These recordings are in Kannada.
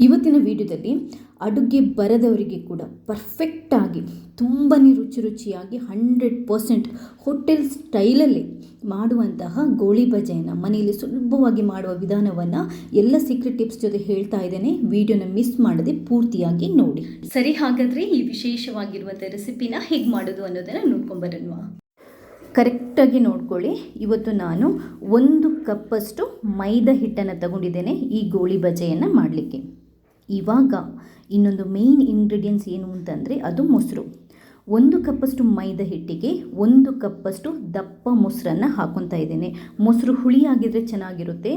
ಇವತ್ತಿನ ವಿಡಿಯೋದಲ್ಲಿ ಅಡುಗೆ ಬರದವರಿಗೆ ಕೂಡ ಪರ್ಫೆಕ್ಟಾಗಿ ತುಂಬಾ ರುಚಿಯಾಗಿ 100% ಹೋಟೆಲ್ ಸ್ಟೈಲಲ್ಲಿ ಮಾಡುವಂತಹ ಗೋಳಿ ಬಜೆಯನ್ನು ಮನೆಯಲ್ಲಿ ಸುಲಭವಾಗಿ ಮಾಡುವ ವಿಧಾನವನ್ನು ಎಲ್ಲ ಸೀಕ್ರೆಟ್ ಟಿಪ್ಸ್ ಜೊತೆ ಹೇಳ್ತಾ ಇದ್ದೇನೆ. ವಿಡಿಯೋನ ಮಿಸ್ ಮಾಡದೆ ಪೂರ್ತಿಯಾಗಿ ನೋಡಿ. ಸರಿ, ಹಾಗಾದರೆ ಈ ವಿಶೇಷವಾಗಿರುವಂಥ ರೆಸಿಪಿನ ಹೇಗೆ ಮಾಡೋದು ಅನ್ನೋದನ್ನು ನೋಡ್ಕೊಂಬರೋಣ. ಕರೆಕ್ಟಾಗಿ ನೋಡ್ಕೊಳ್ಳಿ. ಇವತ್ತು ನಾನು 1 ಕಪ್ಪಷ್ಟು ಮೈದಾ ಹಿಟ್ಟನ್ನು ತಗೊಂಡಿದ್ದೇನೆ ಈ ಗೋಳಿ ಬಜೆಯನ್ನು ಮಾಡಲಿಕ್ಕೆ. ಇವಾಗ ಇನ್ನೊಂದು ಮೇನ್ ಇಂಗ್ರೀಡಿಯೆಂಟ್ಸ್ ಏನು ಅಂತಂದರೆ ಅದು ಮೊಸರು. 1 ಕಪ್ಪಷ್ಟು ಮೈದಾ ಹಿಟ್ಟಿಗೆ 1 ಕಪ್ಪಷ್ಟು ದಪ್ಪ ಮೊಸರನ್ನು ಹಾಕೊತಾ ಇದ್ದೇನೆ. ಮೊಸರು ಹುಳಿಯಾಗಿದ್ದರೆ ಚೆನ್ನಾಗಿರುತ್ತೆ.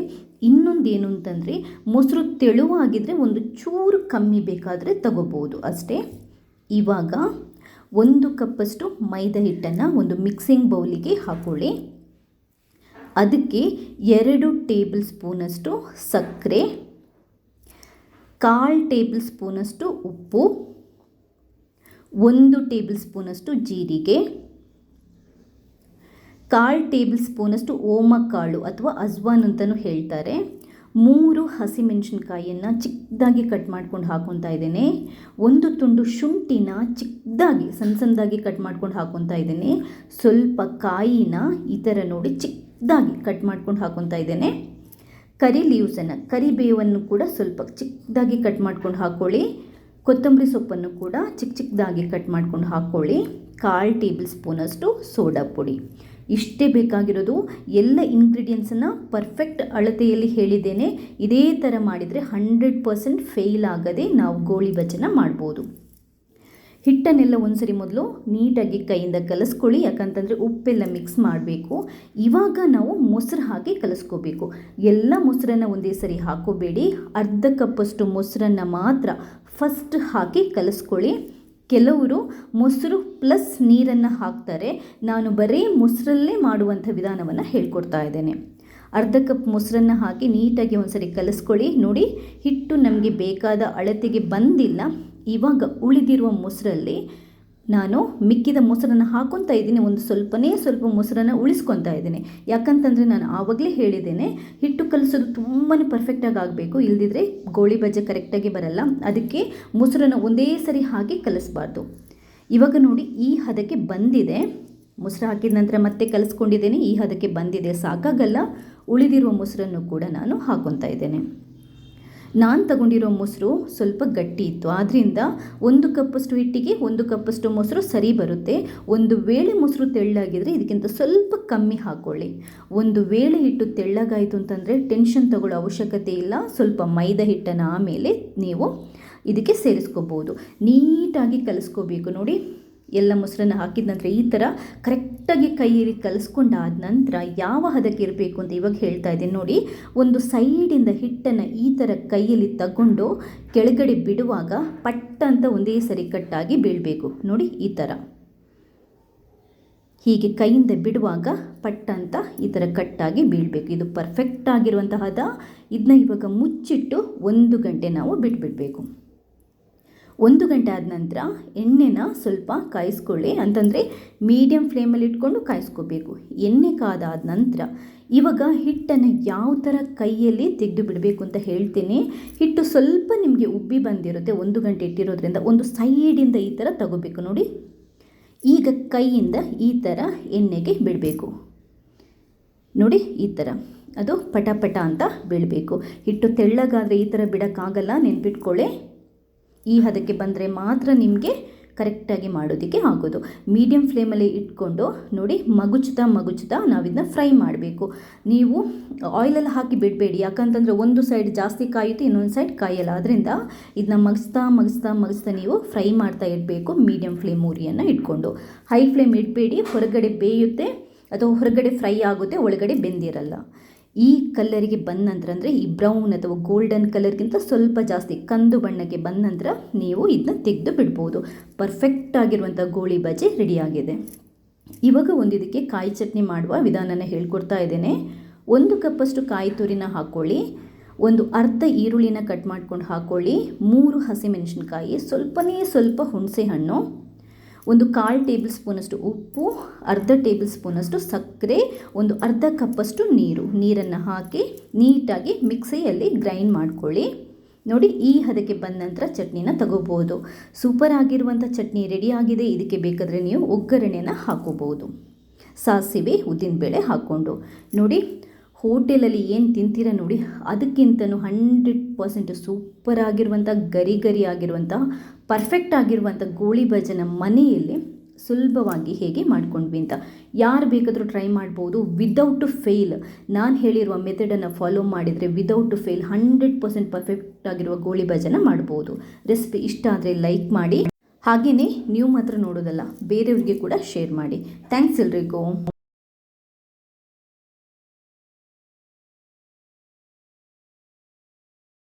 ಇನ್ನೊಂದು ಏನು ಅಂತಂದರೆ ಮೊಸರು ತೆಳುವಾಗಿದ್ದರೆ ಒಂದು ಚೂರು ಕಮ್ಮಿ ಬೇಕಾದರೆ ತಗೋಬೋದು ಅಷ್ಟೇ. ಇವಾಗ 1 ಕಪ್ಪಷ್ಟು ಮೈದಾ ಹಿಟ್ಟನ್ನು ಒಂದು ಮಿಕ್ಸಿಂಗ್ ಬೌಲಿಗೆ ಹಾಕೊಳ್ಳಿ. ಅದಕ್ಕೆ 2 ಟೇಬಲ್ ಸ್ಪೂನಷ್ಟು ಸಕ್ಕರೆ, 1/4 ಟೇಬಲ್ ಸ್ಪೂನಷ್ಟು ಉಪ್ಪು, 1 ಟೇಬಲ್ ಸ್ಪೂನಷ್ಟು ಜೀರಿಗೆ, 1/4 ಟೇಬಲ್ ಸ್ಪೂನಷ್ಟು ಓಮಕಾಳು ಅಥವಾ ಅಜ್ವಾನ್ ಅಂತಲೂ ಹೇಳ್ತಾರೆ, 3 ಹಸಿಮೆಣಸಿನ್ಕಾಯಿಯನ್ನು ಚಿಕ್ಕದಾಗಿ ಕಟ್ ಮಾಡ್ಕೊಂಡು ಹಾಕೊತಾ ಇದ್ದೇನೆ, 1 ತುಂಡು ಶುಂಠಿನ ಚಿಕ್ಕದಾಗಿ ಸಣ್ಣದಾಗಿ ಕಟ್ ಮಾಡ್ಕೊಂಡು ಹಾಕೊತಾ ಇದ್ದೇನೆ, ಸ್ವಲ್ಪ ಕಾಯಿನ ಈ ಥರ ನೋಡಿ ಚಿಕ್ಕದಾಗಿ ಕಟ್ ಮಾಡ್ಕೊಂಡು ಹಾಕೊತಾ ಇದ್ದೇನೆ, ಕರಿ ಲೀವ್ಸನ್ನು ಕರಿಬೇವನ್ನು ಕೂಡ ಸ್ವಲ್ಪ ಚಿಕ್ಕದಾಗಿ ಕಟ್ ಮಾಡ್ಕೊಂಡು ಹಾಕ್ಕೊಳ್ಳಿ, ಕೊತ್ತಂಬರಿ ಸೊಪ್ಪನ್ನು ಕೂಡ ಚಿಕ್ಕದಾಗಿ ಕಟ್ ಮಾಡ್ಕೊಂಡು ಹಾಕ್ಕೊಳ್ಳಿ, 1/4 ಟೇಬಲ್ ಸ್ಪೂನಷ್ಟು ಸೋಡಾ ಪುಡಿ. ಇಷ್ಟೇ ಬೇಕಾಗಿರೋದು. ಎಲ್ಲ ಇಂಗ್ರೀಡಿಯೆಂಟ್ಸನ್ನು ಪರ್ಫೆಕ್ಟ್ ಅಳತೆಯಲ್ಲಿ ಹೇಳಿದ್ದೇನೆ. ಇದೇ ಥರ ಮಾಡಿದರೆ 100% ಫೇಲ್ ಆಗದೆ ನಾವು ಗೋಳಿ ಬಜೆನ ಮಾಡ್ಬೋದು. ಹಿಟ್ಟನ್ನೆಲ್ಲ ಒಂದ್ಸರಿ ಮೊದಲು ನೀಟಾಗಿ ಕೈಯಿಂದ ಕಲಿಸ್ಕೊಳ್ಳಿ, ಯಾಕಂತಂದರೆ ಉಪ್ಪೆಲ್ಲ ಮಿಕ್ಸ್ ಮಾಡಬೇಕು. ಇವಾಗ ನಾವು ಮೊಸರು ಹಾಕಿ ಕಲಿಸ್ಕೋಬೇಕು. ಎಲ್ಲ ಮೊಸರನ್ನು ಒಂದೇ ಸರಿ ಹಾಕೋಬೇಡಿ, ಅರ್ಧ ಕಪ್ಪಷ್ಟು ಮೊಸರನ್ನು ಮಾತ್ರ ಫಸ್ಟ್ ಹಾಕಿ ಕಲಿಸ್ಕೊಳ್ಳಿ. ಕೆಲವರು ಮೊಸರು ಪ್ಲಸ್ ನೀರನ್ನು ಹಾಕ್ತಾರೆ. ನಾನು ಬರೀ ಮೊಸರಲ್ಲೇ ಮಾಡುವಂಥ ವಿಧಾನವನ್ನು ಹೇಳ್ಕೊಡ್ತಾ ಇದ್ದೇನೆ. ಅರ್ಧ ಕಪ್ ಮೊಸರನ್ನು ಹಾಕಿ ನೀಟಾಗಿ ಒಂದ್ಸರಿ ಕಲಿಸ್ಕೊಳ್ಳಿ. ನೋಡಿ, ಹಿಟ್ಟು ನಮಗೆ ಬೇಕಾದ ಅಳತೆಗೆ ಬಂದಿಲ್ಲ. ಇವಾಗ ಉಳಿದಿರುವ ಮೊಸರಲ್ಲಿ ನಾನು ಮಿಕ್ಕಿದ ಮೊಸರನ್ನು ಹಾಕೊತಾ ಇದ್ದೀನಿ. ಸ್ವಲ್ಪ ಮೊಸರನ್ನು ಉಳಿಸ್ಕೊತಾ ಇದ್ದೀನಿ. ಯಾಕಂತಂದರೆ ನಾನು ಆವಾಗಲೇ ಹೇಳಿದ್ದೇನೆ, ಹಿಟ್ಟು ಕಲಿಸೋದು ತುಂಬಾ ಪರ್ಫೆಕ್ಟಾಗಿ ಆಗಬೇಕು, ಇಲ್ಲದಿದ್ದರೆ ಗೋಳಿ ಬಜೆ ಕರೆಕ್ಟಾಗಿ ಬರಲ್ಲ. ಅದಕ್ಕೆ ಮೊಸರನ್ನು ಒಂದೇ ಸರಿ ಹಾಕಿ ಕಲಿಸ್ಬಾರ್ದು. ಇವಾಗ ನೋಡಿ, ಈ ಹದಕ್ಕೆ ಬಂದಿದೆ. ಮೊಸರು ಹಾಕಿದ ನಂತರ ಮತ್ತೆ ಕಲಿಸ್ಕೊಂಡಿದ್ದೇನೆ. ಈ ಹದಕ್ಕೆ ಬಂದಿದೆ, ಸಾಕಾಗಲ್ಲ. ಉಳಿದಿರುವ ಮೊಸರನ್ನು ಕೂಡ ನಾನು ಹಾಕೊತಾ ಇದ್ದೇನೆ. ನಾನು ತಗೊಂಡಿರೋ ಮೊಸರು ಸ್ವಲ್ಪ ಗಟ್ಟಿ ಇತ್ತು, ಆದ್ದರಿಂದ 1 ಕಪ್ಪಷ್ಟು ಹಿಟ್ಟಿಗೆ 1 ಕಪ್ಪಷ್ಟು ಮೊಸರು ಸರಿ ಬರುತ್ತೆ. ಒಂದು ವೇಳೆ ಮೊಸರು ತೆಳ್ಳಾಗಿದ್ದರೆ ಇದಕ್ಕಿಂತ ಸ್ವಲ್ಪ ಕಮ್ಮಿ ಹಾಕ್ಕೊಳ್ಳಿ. ಒಂದು ವೇಳೆ ಹಿಟ್ಟು ತೆಳ್ಳಗಾಯಿತು ಅಂತಂದರೆ ಟೆನ್ಷನ್ ತಗೊಳ್ಳೋ ಅವಶ್ಯಕತೆ ಇಲ್ಲ. ಸ್ವಲ್ಪ ಮೈದಾ ಹಿಟ್ಟನ್ನು ಆಮೇಲೆ ನೀವು ಇದಕ್ಕೆ ಸೇರಿಸ್ಕೋಬೋದು. ನೀಟಾಗಿ ಕಲಿಸ್ಕೋಬೇಕು. ನೋಡಿ, ಎಲ್ಲ ಮೊಸರನ್ನು ಹಾಕಿದ ನಂತರ ಈ ಥರ ಕರೆಕ್ಟಾಗಿ ಕೈಯಲ್ಲಿ ಕಲಿಸ್ಕೊಂಡಾದ ನಂತರ ಯಾವ ಹದಕ್ಕೆ ಇರಬೇಕು ಅಂತ ಇವಾಗ ಹೇಳ್ತಾ ಇದ್ದೀನಿ. ನೋಡಿ, ಒಂದು ಸೈಡಿಂದ ಹಿಟ್ಟನ್ನು ಈ ಥರ ಕೈಯಲ್ಲಿ ತಗೊಂಡು ಕೆಳಗಡೆ ಬಿಡುವಾಗ ಪಟ್ಟ ಅಂತ ಒಂದೇ ಸರಿ ಕಟ್ಟಾಗಿ ಬೀಳಬೇಕು. ನೋಡಿ, ಈ ಥರ ಹೀಗೆ ಕೈಯಿಂದ ಬಿಡುವಾಗ ಪಟ್ಟ ಅಂತ ಈ ಥರ ಕಟ್ಟಾಗಿ ಬೀಳಬೇಕು. ಇದು ಪರ್ಫೆಕ್ಟ್ ಆಗಿರುವಂತಹ ಹದ. ಇದನ್ನ ಇವಾಗ ಮುಚ್ಚಿಟ್ಟು 1 ಗಂಟೆ ನಾವು ಬಿಟ್ಬಿಡಬೇಕು. 1 ಗಂಟೆ ಆದ ನಂತರ ಎಣ್ಣೆನ ಸ್ವಲ್ಪ ಕಾಯಿಸ್ಕೊಳ್ಳಿ, ಅಂತಂದರೆ ಮೀಡಿಯಮ್ ಫ್ಲೇಮಲ್ಲಿ ಇಟ್ಕೊಂಡು ಕಾಯಿಸ್ಕೋಬೇಕು. ಎಣ್ಣೆ ಕಾದಾದ ನಂತರ ಇವಾಗ ಹಿಟ್ಟನ್ನು ಯಾವ ಥರ ಕೈಯಲ್ಲಿ ತೆಗೆದು ಬಿಡಬೇಕು ಅಂತ ಹೇಳ್ತೀನಿ. ಹಿಟ್ಟು ಸ್ವಲ್ಪ ನಿಮಗೆ ಉಬ್ಬಿ ಬಂದಿರುತ್ತೆ, 1 ಗಂಟೆ ಇಟ್ಟಿರೋದ್ರಿಂದ ಒಂದು ಸೈಡಿಂದ ಈ ಥರ ತಗೋಬೇಕು. ನೋಡಿ, ಈಗ ಕೈಯಿಂದ ಈ ಥರ ಎಣ್ಣೆಗೆ ಬಿಡಬೇಕು. ನೋಡಿ, ಈ ಥರ ಅದು ಪಟ ಅಂತ ಬೀಳಬೇಕು. ಹಿಟ್ಟು ತೆಳ್ಳಗಾದರೆ ಈ ಥರ ಬಿಡೋಕ್ಕಾಗಲ್ಲ, ನೆನ್ಪಿಟ್ಕೊಳ್ಳಿ. ಈ ಹದಕ್ಕೆ ಬಂದರೆ ಮಾತ್ರ ನಿಮಗೆ ಕರೆಕ್ಟಾಗಿ ಮಾಡೋದಕ್ಕೆ ಆಗೋದು. ಮೀಡಿಯಮ್ ಫ್ಲೇಮಲ್ಲಿ ಇಟ್ಕೊಂಡು ನೋಡಿ, ಮಗುಚ್ತಾ ನಾವಿದನ್ನ ಫ್ರೈ ಮಾಡಬೇಕು. ನೀವು ಆಯಿಲಲ್ಲಿ ಹಾಕಿ ಬಿಡಬೇಡಿ, ಯಾಕಂತಂದರೆ ಒಂದು ಸೈಡ್ ಜಾಸ್ತಿ ಕಾಯುತ್ತೆ, ಇನ್ನೊಂದು ಸೈಡ್ ಕಾಯಲ್ಲ. ಅದರಿಂದ ಇದನ್ನ ಮಗಿಸ್ತಾ ನೀವು ಫ್ರೈ ಮಾಡ್ತಾ ಇರಬೇಕು. ಮೀಡಿಯಮ್ ಫ್ಲೇಮ್ ಉರಿಯನ್ನು ಇಟ್ಕೊಂಡು. ಹೈ ಫ್ಲೇಮ್ ಇಡಬೇಡಿ, ಹೊರಗಡೆ ಬೇಯುತ್ತೆ ಅಥವಾ ಹೊರಗಡೆ ಫ್ರೈ ಆಗುತ್ತೆ, ಒಳಗಡೆ ಬೆಂದಿರಲ್ಲ. ಈ ಕಲರಿಗೆ ಬಂದ ನಂತರ, ಅಂದರೆ ಈ ಬ್ರೌನ್ ಅಥವಾ ಗೋಲ್ಡನ್ ಕಲರ್ಗಿಂತ ಸ್ವಲ್ಪ ಜಾಸ್ತಿ ಕಂದು ಬಣ್ಣಕ್ಕೆ ಬಂದ ನಂತರ ನೀವು ಇದನ್ನ ತೆಗೆದು ಬಿಡ್ಬೋದು. ಪರ್ಫೆಕ್ಟ್ ಆಗಿರುವಂಥ ಗೋಳಿ ಬಜೆ ರೆಡಿಯಾಗಿದೆ. ಇವಾಗ ಇದಕ್ಕೆ ಕಾಯಿ ಚಟ್ನಿ ಮಾಡುವ ವಿಧಾನನ ಹೇಳ್ಕೊಡ್ತಾ ಇದ್ದೇನೆ. 1 ಕಪ್ಪಷ್ಟು ಕಾಯಿ ತುರಿನ ಹಾಕ್ಕೊಳ್ಳಿ, ಒಂದು ಅರ್ಧ ಈರುಳ್ಳಿನ ಕಟ್ ಮಾಡ್ಕೊಂಡು ಹಾಕ್ಕೊಳ್ಳಿ, 3 ಹಸಿಮೆಣಸಿನ್ಕಾಯಿ, ಸ್ವಲ್ಪ ಹುಣಸೆ ಹಣ್ಣು, 1/4 ಟೇಬಲ್ ಸ್ಪೂನಷ್ಟು ಉಪ್ಪು, ಅರ್ಧ ಟೇಬಲ್ ಸ್ಪೂನಷ್ಟು ಸಕ್ಕರೆ, ಒಂದು ಅರ್ಧ ಕಪ್ಪಷ್ಟು ನೀರನ್ನು ಹಾಕಿ ನೀಟಾಗಿ ಮಿಕ್ಸಿಯಲ್ಲಿ ಗ್ರೈಂಡ್ ಮಾಡ್ಕೊಳ್ಳಿ. ನೋಡಿ ಈ ಹದಕ್ಕೆ ಬಂದ ನಂತರ ಚಟ್ನಿನ ತಗೋಬೋದು. ಸೂಪರ್ ಆಗಿರುವಂಥ ಚಟ್ನಿ ರೆಡಿ ಆಗಿದೆ. ಇದಕ್ಕೆ ಬೇಕಾದರೆ ನೀವು ಒಗ್ಗರಣೆಯನ್ನು ಹಾಕೋಬೋದು. ಸಾಸಿವೆ ಉದ್ದಿನಬೇಳೆ ಹಾಕ್ಕೊಂಡು ನೋಡಿ ಹೋಟೆಲಲ್ಲಿ ಏನು ತಿಂತೀರ ನೋಡಿ ಅದಕ್ಕಿಂತನೂ 100% ಸೂಪರ್ ಆಗಿರುವಂಥ ಗರಿ ಗರಿ ಆಗಿರುವಂಥ ಪರ್ಫೆಕ್ಟ್ ಆಗಿರುವಂಥ ಗೋಳಿ ಬಜೆನ ಮನೆಯಲ್ಲಿ ಸುಲಭವಾಗಿ ಹೇಗೆ ಮಾಡ್ಕೊಂಡ್ವಿ ಅಂತ ಯಾರು ಬೇಕಾದರೂ ಟ್ರೈ ಮಾಡ್ಬೋದು. ವಿದೌಟ್ ಫೇಲ್ ನಾನು ಹೇಳಿರುವ ಮೆಥಡನ್ನು ಫಾಲೋ ಮಾಡಿದರೆ ವಿದೌಟ್ ಫೇಲ್ 100% ಪರ್ಫೆಕ್ಟ್ ಆಗಿರುವ ಗೋಳಿ ಬಜೆನ ಮಾಡ್ಬೋದು. ರೆಸಿಪಿ ಇಷ್ಟ ಆದರೆ ಲೈಕ್ ಮಾಡಿ, ಹಾಗೆಯೇ ನೀವು ಮಾತ್ರ ನೋಡೋದಲ್ಲ ಬೇರೆಯವ್ರಿಗೆ ಕೂಡ ಶೇರ್ ಮಾಡಿ. ಥ್ಯಾಂಕ್ಸ್ ಎಲ್ರಿಗೂ.